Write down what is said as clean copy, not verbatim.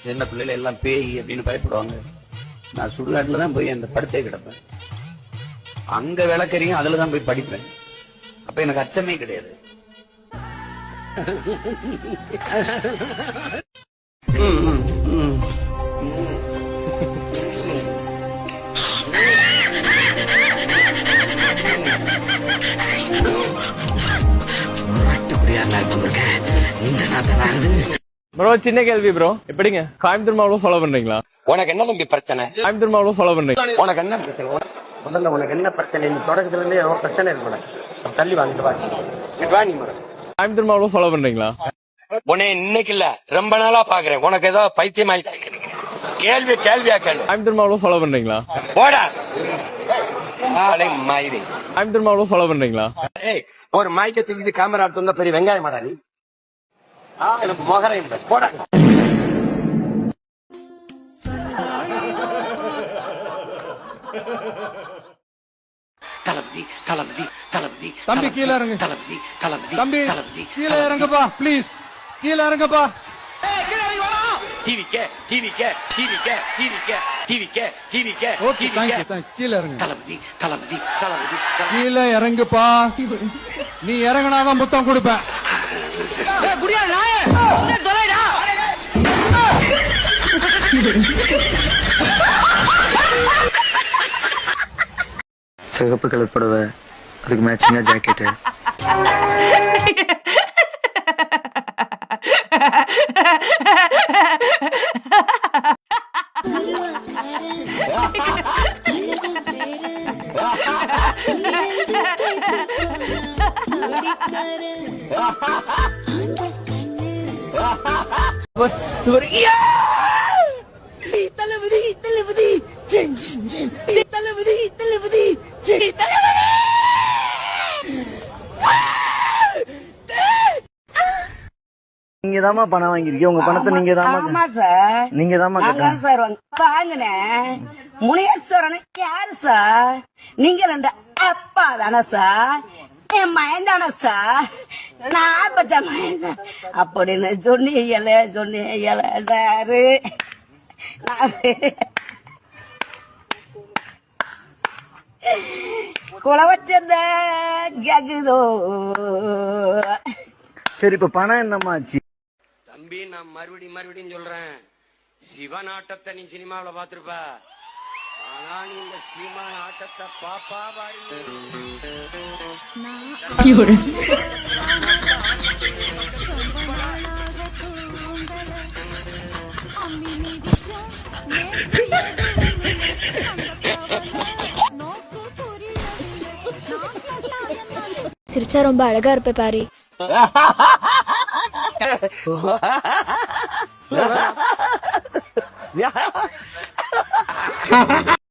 சின்ன பிள்ளைல எல்லாம் பேய் அப்படின்னு பயப்படுவாங்க. நான் சுடுகாட்டுல தான் போய் அந்த படுத்தே கிடப்பேன். அங்க விளக்கறியும் அதுலதான் போய் படிப்பேன். அப்ப எனக்கு அச்சமே கிடையாது. ப்ரோ சின்ன கேள்வி ப்ரோ, எப்படிங்க கோயம்புத்தூர் மாவட்டம் ஃபாலோ பண்றீங்களா? உனக்கு என்ன தம்பி பிரச்சனை? கோயம்புத்தூர் மாவட்டம் ஃபாலோ பண்றீங்க? உனக்கு என்ன பிரச்சனை? முதல்ல உனக்கு என்ன பிரச்சனை? நீ தொடக்கத்துல இருந்தே ஏதோ பிரச்சனை இருக்கக்கூடாது. தள்ளி வாங்கிட்டு வா நீ மேடம். கோயம்புத்தூர் மாவட்டம் ஃபாலோ பண்றீங்களா? உன்னை இன்னைக்கு இல்ல ரொம்ப நாளா பாக்குறேன். உனக்கு ஏதோ பைத்தியம் ஆயிட்டாங்க. கேள்வியா கேள்வி. கோயம்புத்தூர் மாவட்டம் ஃபாலோ பண்றீங்களா? போடா மாயிரி. கோயம்புத்தூர் மாவட்டம் ஃபாலோ பண்றீங்களா? ஏய், ஒரு மைக்க தூக்கிட்டு கேமரா எடுத்து பெரிய வெங்காயம் மாடா நீ. மொகரையும் போடா. தளபதி தளபதி தளபதி தம்பி கீழே இறங்கு. தளபதி தளபதி தம்பி தளபதி கீழே இறங்குப்பா ப்ளீஸ், கீழே இறங்குப்பா. டிவிக்க ஓகே தேங்க்யூ. கீழே இறங்கு. தளபதி தளபதி தளபதி கீழே இறங்குப்பா. நீ இறங்கினாதான் புத்தம் கொடுப்பேன். சிகப்பு கலர் புடவை, அதுக்கு மேட்சிங்கா ஜாக்கெட். தளபதி தளபதி தளபதி தளபதி நீங்க தாமா பணம் வாங்கிருக்கீங்க, உங்க பணத்தை நீங்க தாமா சார். நீங்க தாமா அதான் சார் வாங்கினேன். முனேஸ்வரன் யாரு சார்? நீங்க ரெண்டு அப்பா தானே சார்? என் மயன் தானே சார்? நான் பச்ச மயன் சார் அப்படின்னு சொன்னீங்கல சாரு. குல வச்சத கேக்குதோ? சரி, இப்ப பணம் என்னமா ஆச்சு? தம்பி, நான் மறுபடியும் சொல்றேன். சிவன் ஆட்டத்தை நீ சினிமாவில பாத்துருப்ப. ஆனா நீ இந்த சீமான் ஆட்டத்தை பாப்பா பாரு. சிரிச்சா ரொம்ப அழகா இருப்ப பாரு.